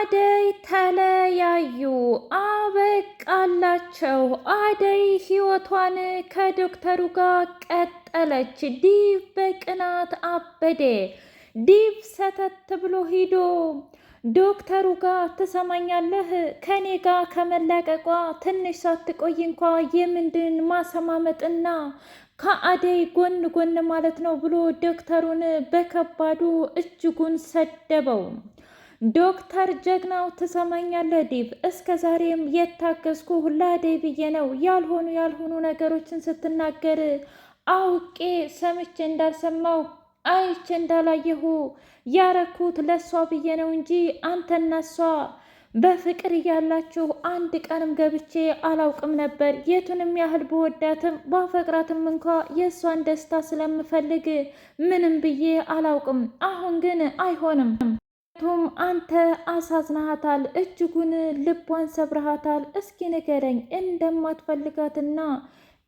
አደይ ተለያዩ። አበቃላቸው። አደይ ህይወቷን ከዶክተሩ ጋር ቀጠለች። ዲቭ በቅናት አበደ። ዲቭ ሰተት ብሎ ሂዶ ዶክተሩ ጋር ትሰማኛለህ፣ ከኔ ጋር ከመላቀቋ ትንሽ ሳትቆይ እንኳ የምንድን ማሰማመጥና ከአደይ ጎን ጎን ማለት ነው ብሎ ዶክተሩን በከባዱ እጅጉን ሰደበው። ዶክተር ጀግናው ትሰማኛለህ ዲቭ፣ እስከ ዛሬም የታገዝኩ ለአደይ ብዬ ነው። ያልሆኑ ነገሮችን ስትናገር አውቄ ሰምቼ እንዳልሰማው አይቼ እንዳላየሁ ያረኩት ለሷ ብዬ ነው እንጂ አንተና እሷ በፍቅር እያላችሁ አንድ ቀንም ገብቼ አላውቅም ነበር። የቱንም ያህል በወዳትም ባፈቅራትም እንኳ የእሷን ደስታ ስለምፈልግ ምንም ብዬ አላውቅም። አሁን ግን አይሆንም። ቱም አንተ አሳዝናሃታል፣ እጅጉን ልቧን ሰብረሃታል። እስኪ ንገረኝ፣ እንደማትፈልጋትና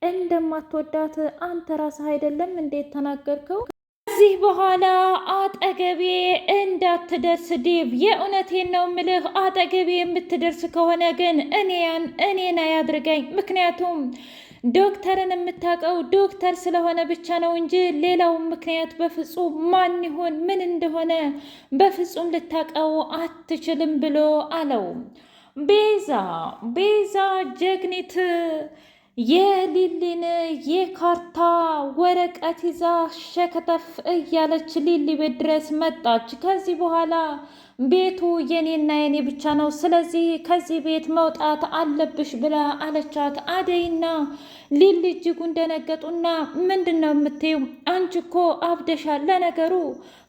እንደማትወዳት አንተ ራስህ አይደለም እንዴት ተናገርከው? ከዚህ በኋላ አጠገቤ እንዳትደርስ ዲቭ፣ የእውነቴን ነው ምልህ። አጠገቤ የምትደርስ ከሆነ ግን እኔን አያድርገኝ። ምክንያቱም ዶክተርን የምታውቀው ዶክተር ስለሆነ ብቻ ነው እንጂ ሌላውን ምክንያት በፍጹም ማን ይሁን ምን እንደሆነ በፍጹም ልታውቀው አትችልም ብሎ አለው። ቤዛ ጀግኒት የሊሊን የካርታ ወረቀት ይዛ ሸከተፍ እያለች ሊሊ ቤት ድረስ መጣች። ከዚህ በኋላ ቤቱ የኔና የኔ ብቻ ነው፣ ስለዚህ ከዚህ ቤት መውጣት አለብሽ ብላ አለቻት። አደይና ሊሊ እጅጉን ደነገጡና ምንድን ነው የምትይው? አንቺ እኮ አብደሻል። ለነገሩ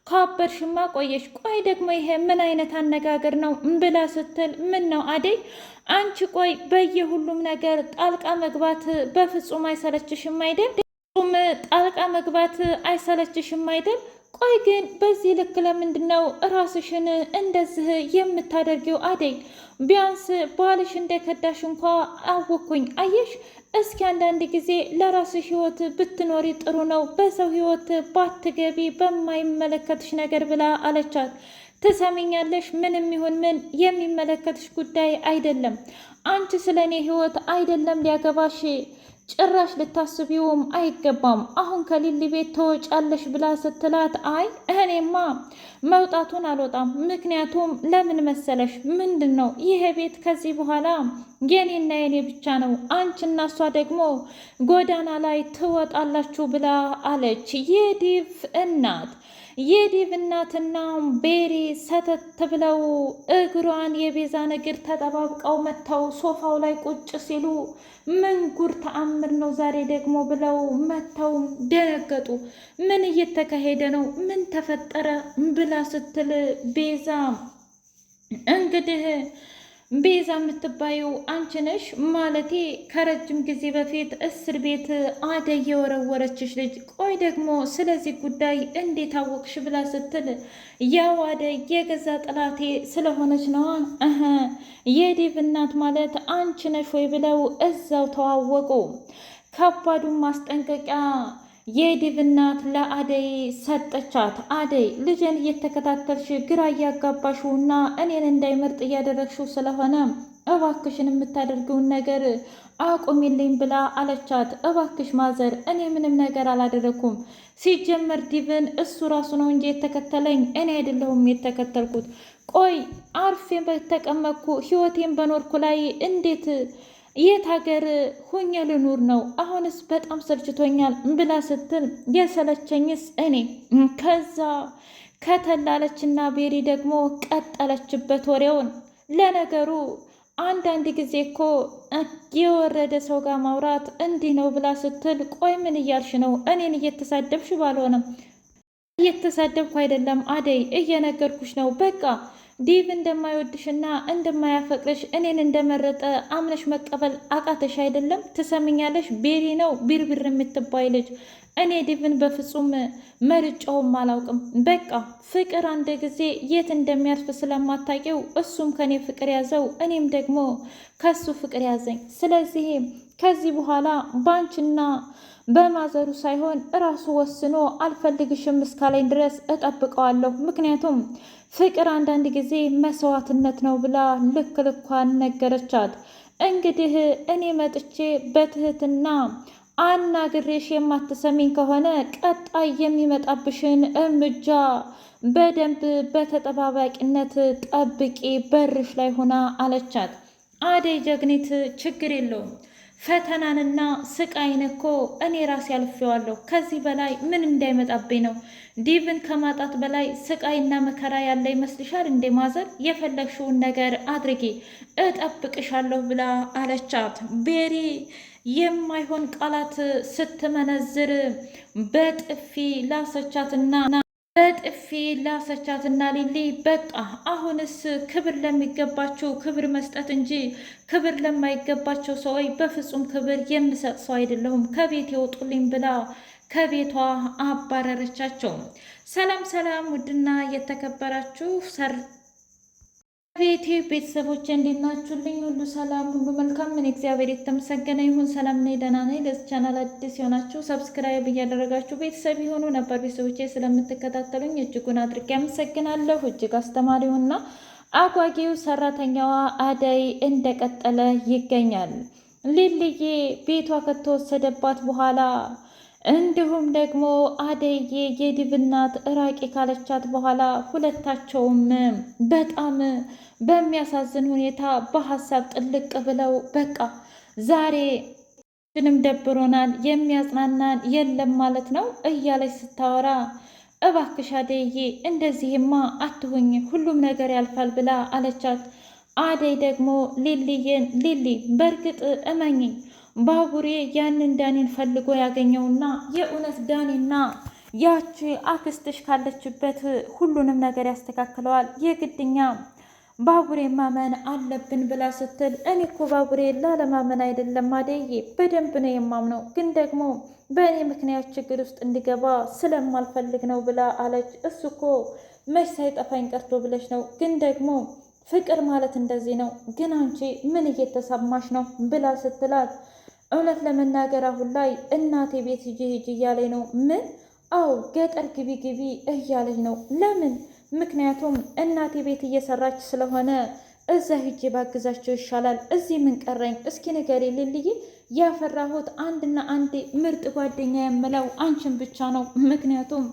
ካበድሽማ ቆየሽ። ቆይ ደግሞ ይሄ ምን አይነት አነጋገር ነው ብላ ስትል ምን ነው አደይ አንቺ ቆይ በየሁሉም ነገር ጣልቃ መግባት በፍጹም አይሰለችሽም አይደል? ጣልቃ መግባት አይሰለችሽም አይደል? ቆይ ግን በዚህ ልክ ለምንድን ነው ራስሽን እንደዚህ የምታደርጊው? አደይ ቢያንስ ባልሽ እንደከዳሽ እንኳ አወኩኝ። አየሽ፣ እስኪ አንዳንድ ጊዜ ለራስሽ ህይወት ብትኖሪ ጥሩ ነው፣ በሰው ህይወት ባትገቢ በማይመለከትሽ ነገር ብላ አለቻት። ትሰሚኛለሽ? ምንም ይሁን ምን የሚመለከትሽ ጉዳይ አይደለም። አንቺ ስለ እኔ ህይወት አይደለም ሊያገባሽ ጭራሽ ልታስቢውም አይገባም። አሁን ከሊሊ ቤት ተወጫለሽ ብላ ስትላት አይ እኔማ መውጣቱን አልወጣም። ምክንያቱም ለምን መሰለሽ? ምንድን ነው ይሄ ቤት ከዚህ በኋላ የኔና የኔ ብቻ ነው። አንቺና እሷ ደግሞ ጎዳና ላይ ትወጣላችሁ ብላ አለች። የዲቭ እናትና ቤሪ ሰተት ብለው እግሯን የቤዛን እግር ተጠባብቀው መጥተው ሶፋው ላይ ቁጭ ሲሉ ምን ጉር ተአምር ነው ዛሬ ደግሞ ብለው መጥተው ደነገጡ። ምን እየተካሄደ ነው? ምን ተፈጠረ? ብላ ስትል ቤዛ የምትባየው አንቺ ነሽ? ማለቴ ከረጅም ጊዜ በፊት እስር ቤት አደይ የወረወረችሽ ልጅ። ቆይ ደግሞ ስለዚህ ጉዳይ እንዴት አወቅሽ? ብላ ስትል ያው አደይ የገዛ ጥላቴ ስለሆነች ነዋ። የዲቭ እናት ማለት አንቺ ነሽ ወይ ብለው እዛው ተዋወቁ። ከባዱን ማስጠንቀቂያ የዲቭ እናት ለአደይ ሰጠቻት። አደይ ልጅን እየተከታተልሽ ግራ እያጋባሽው እና እኔን እንዳይመርጥ እያደረግሽው ስለሆነ እባክሽን የምታደርገውን ነገር አቁሚልኝ ብላ አለቻት። እባክሽ ማዘር፣ እኔ ምንም ነገር አላደረኩም። ሲጀመር ዲቭን እሱ ራሱ ነው እንጂ የተከተለኝ እኔ አይደለሁም የተከተልኩት። ቆይ አርፌ በተቀመጥኩ ህይወቴን በኖርኩ ላይ እንዴት የት ሀገር ሁኜ ልኑር ነው? አሁንስ በጣም ሰልችቶኛል ብላ ስትል የሰለቸኝስ እኔ። ከዛ ከተላለችና ቤሪ ደግሞ ቀጠለችበት ወሬውን። ለነገሩ አንዳንድ ጊዜ እኮ የወረደ ሰው ጋር ማውራት እንዲህ ነው ብላ ስትል ቆይ ምን እያልሽ ነው? እኔን እየተሳደብሽ ባልሆነም። እየተሳደብኩ አይደለም አደይ፣ እየነገርኩሽ ነው። በቃ ዲቭ እንደማይወድሽና እንደማያፈቅርሽ እኔን እንደመረጠ አምነሽ መቀበል አቃተሽ አይደለም? ትሰምኛለሽ? ቤሪ ነው ቢርቢር የምትባይ ልጅ። እኔ ዲቭን በፍጹም መርጫውም አላውቅም። በቃ ፍቅር አንድ ጊዜ የት እንደሚያርፍ ስለማታውቂው እሱም ከኔ ፍቅር ያዘው፣ እኔም ደግሞ ከሱ ፍቅር ያዘኝ። ስለዚህ ከዚህ በኋላ ባንቺና በማዘሩ ሳይሆን እራሱ ወስኖ አልፈልግሽም እስካለኝ ድረስ እጠብቀዋለሁ። ምክንያቱም ፍቅር አንዳንድ ጊዜ መስዋዕትነት ነው ብላ ልክ ልኳን ነገረቻት። እንግዲህ እኔ መጥቼ በትህትና አናግሬሽ የማትሰሚኝ ከሆነ ቀጣይ የሚመጣብሽን እርምጃ በደንብ በተጠባባቂነት ጠብቂ፣ በርሽ ላይ ሆና አለቻት። አደይ ጀግኒት ችግር የለውም ፈተናንና ስቃይን እኮ እኔ ራሴ አልፌዋለሁ። ከዚህ በላይ ምን እንዳይመጣብኝ ነው? ዲቭን ከማጣት በላይ ስቃይና መከራ ያለ ይመስልሻል እንዴ? ማዘር የፈለግሽውን ነገር አድርጊ፣ እጠብቅሻለሁ ብላ አለቻት። ቤሪ የማይሆን ቃላት ስትመነዝር በጥፊ ላሰቻትና ሊሊ በቃ አሁንስ ክብር ለሚገባቸው ክብር መስጠት እንጂ ክብር ለማይገባቸው ሰዎች በፍጹም ክብር የምሰጥ ሰው አይደለሁም፣ ከቤት ይወጡልኝ ብላ ከቤቷ አባረረቻቸው። ሰላም ሰላም! ውድና የተከበራችሁ ቤቴ ቤተሰቦች እንዴት ናችሁልኝ? ሁሉ ሰላም፣ ሁሉ መልካም። ምን እግዚአብሔር የተመሰገነ ይሁን። ሰላም ነኝ፣ ደህና ነኝ። ለዚህ ቻናል አዲስ የሆናችሁ ሰብስክራይብ እያደረጋችሁ ቤተሰብ የሆኑ ነበር ቤተሰቦቼ ስለምትከታተሉኝ እጅጉን አድርጌ አመሰግናለሁ። እጅግ አስተማሪውና አጓጊው ሰራተኛዋ አደይ እንደቀጠለ ይገኛል። ሊልዬ ቤቷ ከተወሰደባት በኋላ እንዲሁም ደግሞ አደዬ የዲቭ እናት እራቂ ካለቻት በኋላ ሁለታቸውም በጣም በሚያሳዝን ሁኔታ በሀሳብ ጥልቅ ብለው በቃ ዛሬ ንም ደብሮናል፣ የሚያጽናናን የለም ማለት ነው እያለች ስታወራ እባክሽ አደዬ እንደዚህማ አትሁኝ፣ ሁሉም ነገር ያልፋል ብላ አለቻት። አደይ ደግሞ ሊሊ በእርግጥ እመኝኝ ባቡሬ ያንን ዳኒን ፈልጎ ያገኘውና የእውነት ዳኒና ያቺ አክስትሽ ካለችበት ሁሉንም ነገር ያስተካክለዋል፣ የግድኛ ባቡሬ ማመን አለብን ብላ ስትል እኔ እኮ ባቡሬ ላለማመን አይደለም አደዬ በደንብ ነው የማምነው፣ ግን ደግሞ በእኔ ምክንያት ችግር ውስጥ እንዲገባ ስለማልፈልግ ነው ብላ አለች። እሱ እኮ መች ሳይጠፋኝ ቀርቶ ብለሽ ነው፣ ግን ደግሞ ፍቅር ማለት እንደዚህ ነው፣ ግን አንቺ ምን እየተሰማሽ ነው ብላ ስትላት እውነት ለመናገር አሁን ላይ እናቴ ቤት ሂጂ ሂጂ እያለኝ ነው። ምን? አዎ ገጠር ግቢ ግቢ እያለኝ ነው። ለምን? ምክንያቱም እናቴ ቤት እየሰራች ስለሆነ እዛ ሂጂ ባግዛቸው ይሻላል። እዚህ ምን ቀረኝ? እስኪ ንገሪ ልልይ። ያፈራሁት አንድና አንድ ምርጥ ጓደኛ የምለው አንቺን ብቻ ነው። ምክንያቱም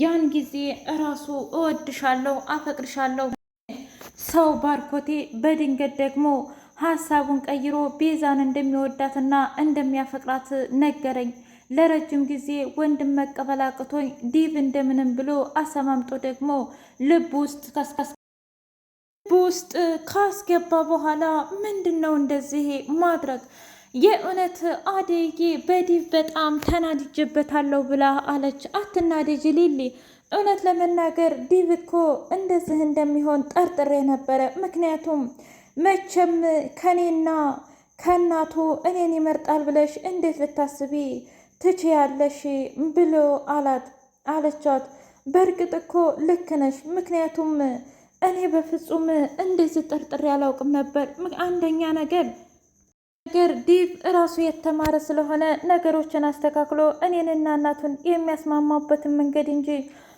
ያን ጊዜ እራሱ እወድሻለሁ፣ አፈቅርሻለሁ ሰው ባርኮቴ በድንገት ደግሞ ሀሳቡን ቀይሮ ቤዛን እንደሚወዳትና እንደሚያፈቅራት ነገረኝ። ለረጅም ጊዜ ወንድም መቀበል አቅቶኝ ዲቭ እንደምንም ብሎ አሰማምጦ ደግሞ ልብ ውስጥ ካስገባ በኋላ ምንድን ነው እንደዚህ ማድረግ? የእውነት አደዬ በዲቭ በጣም ተናድጄበታለሁ ብላ አለች። አትናደጅ ሊሊ፣ እውነት ለመናገር ዲቭ እኮ እንደዚህ እንደሚሆን ጠርጥሬ ነበረ። ምክንያቱም መቼም ከኔና ከእናቱ እኔን ይመርጣል ብለሽ እንዴት ልታስቢ ትችያለሽ? ብሎ አለቻት። በእርግጥ እኮ ልክ ነሽ፣ ምክንያቱም እኔ በፍጹም እንደዚህ ጠርጥሬ አላውቅም ነበር። አንደኛ ነገር ዲቭ እራሱ የተማረ ስለሆነ ነገሮችን አስተካክሎ እኔንና እናቱን የሚያስማማበትን መንገድ እንጂ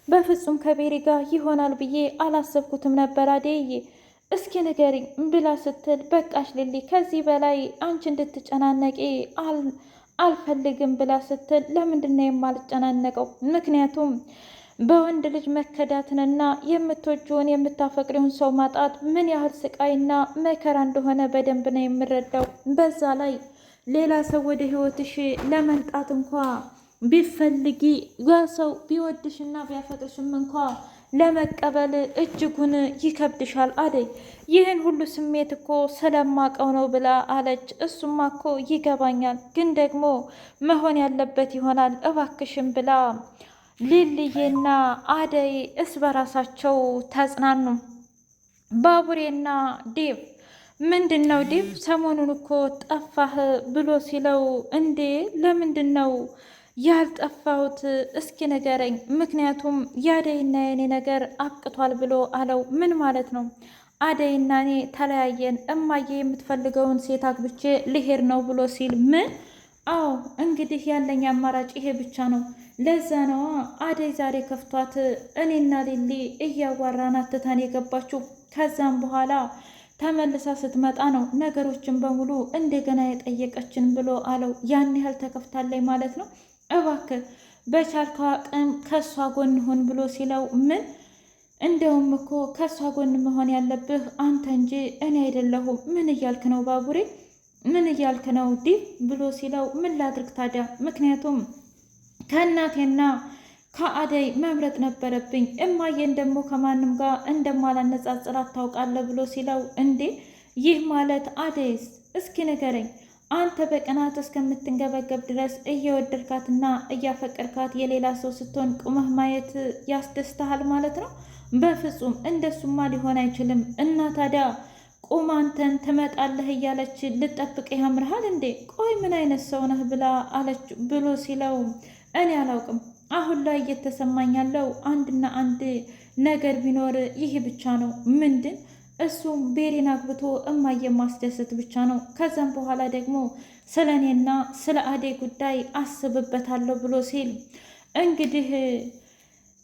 በፍጹም ከቤሪ ጋር ይሆናል ብዬ አላሰብኩትም ነበር አደዬ እስኪ ንገሪኝ ብላ ስትል በቃሽ ሊሊ ከዚህ በላይ አንቺ እንድትጨናነቂ አልፈልግም ብላ ስትል ለምንድን ነው የማልጨናነቀው? ምክንያቱም በወንድ ልጅ መከዳትንና የምትወጂውን የምታፈቅሪውን ሰው ማጣት ምን ያህል ስቃይና መከራ እንደሆነ በደንብ ነው የምረዳው። በዛ ላይ ሌላ ሰው ወደ ህይወትሽ ለመምጣት እንኳ ቢፈልጊ ያ ሰው ቢወድሽና ቢያፈቅርሽም እንኳ ለመቀበል እጅጉን ይከብድሻል አደይ። ይህን ሁሉ ስሜት እኮ ስለማቀው ነው ብላ አለች። እሱማ እኮ ይገባኛል፣ ግን ደግሞ መሆን ያለበት ይሆናል እባክሽም ብላ ሊልዬና አደይ እስ በራሳቸው ተጽናኑ። ባቡሬና ዴቭ ምንድን ነው ዴቭ ሰሞኑን እኮ ጠፋህ ብሎ ሲለው እንዴ ለምንድን ነው ያልጠፋሁት? እስኪ ንገረኝ። ምክንያቱም የአደይና የኔ ነገር አብቅቷል ብሎ አለው። ምን ማለት ነው? አደይና እኔ ተለያየን፣ እማዬ የምትፈልገውን ሴት አግብቼ ልሄድ ነው ብሎ ሲል ምን? አዎ እንግዲህ ያለኝ አማራጭ ይሄ ብቻ ነው። ለዛ ነዋ አደይ ዛሬ ከፍቷት እኔና ሊሊ እያዋራናት ትታን የገባችው። ከዛም በኋላ ተመልሳ ስትመጣ ነው ነገሮችን በሙሉ እንደገና የጠየቀችን ብሎ አለው። ያን ያህል ተከፍታለች ማለት ነው? እባክህ በቻልከው አቅም ከእሷ ጎን ሁን ብሎ ሲለው ምን እንደውም እኮ ከእሷ ጎን መሆን ያለብህ አንተ እንጂ እኔ አይደለሁም። ምን እያልክ ነው ባቡሬ? ምን እያልክ ነው ዲብ ብሎ ሲለው ምን ላድርግ ታዲያ? ምክንያቱም ከእናቴና ከአደይ መምረጥ ነበረብኝ። እማዬን ደግሞ ከማንም ጋር እንደማላነጻጽራት ታውቃለህ ብሎ ሲለው እንዴ ይህ ማለት አደይስ? እስኪ ንገረኝ። አንተ በቅናት እስከምትንገበገብ ድረስ እየወደድካትና እያፈቀርካት የሌላ ሰው ስትሆን ቁመህ ማየት ያስደስትሃል ማለት ነው? በፍጹም እንደሱማ ሊሆን አይችልም። እና ታዲያ ቁም አንተን ትመጣለህ እያለች ልጠብቅ ያምርሃል እንዴ? ቆይ ምን አይነት ሰው ነህ ብላ አለች ብሎ ሲለው እኔ አላውቅም። አሁን ላይ እየተሰማኝ ያለው አንድና አንድ ነገር ቢኖር ይህ ብቻ ነው። ምንድን? እሱም ቤሪን አግብቶ እማዬ ማስደሰት ብቻ ነው። ከዛም በኋላ ደግሞ ስለ እኔና ስለ አደይ ጉዳይ አስብበታለሁ ብሎ ሲል እንግዲህ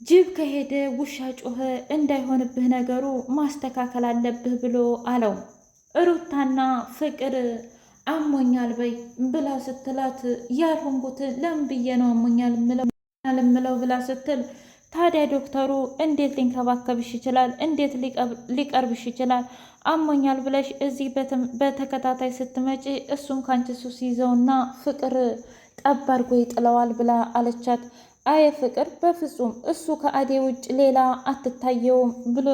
ጅብ ከሄደ ውሻ ጮኸ እንዳይሆንብህ ነገሩ ማስተካከል አለብህ ብሎ አለው። ሩታና ፍቅር አሞኛል በይ ብላ ስትላት ያልሆንኩት ለምን ብዬ ነው አሞኛል ምለው ብላ ስትል ታዲያ ዶክተሩ እንዴት ሊንከባከብሽ ይችላል? እንዴት ሊቀርብሽ ይችላል? አሞኛል ብለሽ እዚህ በተከታታይ ስትመጪ እሱም ካንቺ ሱስ ይዘውና ፍቅር ጠብ አድርጎ ይጥለዋል ብላ አለቻት። አየ ፍቅር በፍጹም እሱ ከአዴ ውጭ ሌላ አትታየውም ብሎ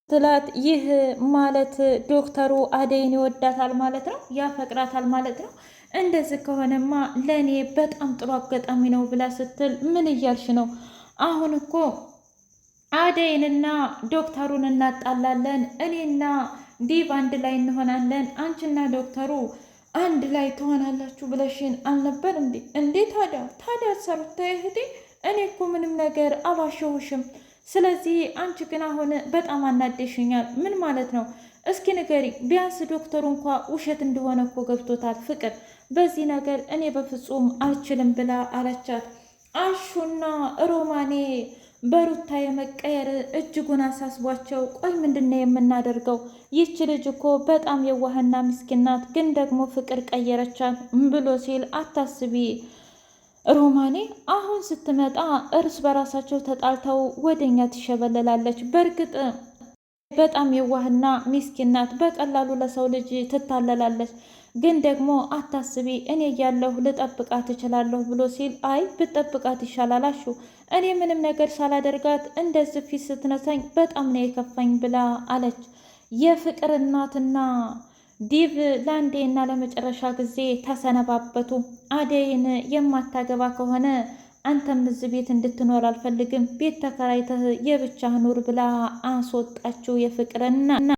ትላት። ይህ ማለት ዶክተሩ አደይን ይወዳታል ማለት ነው፣ ያፈቅራታል ማለት ነው። እንደዚህ ከሆነማ ለእኔ በጣም ጥሩ አጋጣሚ ነው ብላ ስትል ምን እያልሽ ነው? አሁን እኮ አደይንና ዶክተሩን እናጣላለን፣ እኔና ዲብ አንድ ላይ እንሆናለን፣ አንቺና ዶክተሩ አንድ ላይ ትሆናላችሁ ብለሽን አልነበር እንዴ? እንዴ ታዲያ ሰሩት እህቴ፣ እኔ እኮ ምንም ነገር አልዋሸሁሽም። ስለዚህ አንቺ ግን አሁን በጣም አናደሽኛል። ምን ማለት ነው? እስኪ ንገሪ። ቢያንስ ዶክተሩ እንኳ ውሸት እንደሆነ እኮ ገብቶታል። ፍቅር በዚህ ነገር እኔ በፍጹም አልችልም ብላ አለቻት። አሹና ሮማኔ በሩታ የመቀየር እጅጉን አሳስቧቸው፣ ቆይ ምንድነው የምናደርገው? ይቺ ልጅ እኮ በጣም የዋህና ምስኪን ናት፣ ግን ደግሞ ፍቅር ቀየረቻት ብሎ ሲል አታስቢ ሮማኔ አሁን ስትመጣ እርስ በራሳቸው ተጣልተው ወደኛ ትሸበለላለች። በእርግጥ በጣም የዋህና ምስኪን ናት፣ በቀላሉ ለሰው ልጅ ትታለላለች። ግን ደግሞ አታስቢ እኔ እያለሁ ልጠብቃት እችላለሁ ብሎ ሲል አይ ብጠብቃት ይሻላል አሹ፣ እኔ ምንም ነገር ሳላደርጋት እንደዚህ ፊት ስትነሳኝ በጣም ነው የከፋኝ ብላ አለች። የፍቅር እናትና ዲቭ ለአንዴና ለመጨረሻ ጊዜ ተሰነባበቱ። አደይን የማታገባ ከሆነ አንተም እዚህ ቤት እንድትኖር አልፈልግም፣ ቤት ተከራይተህ የብቻህ ኑር ብላ አስወጣችው የፍቅርና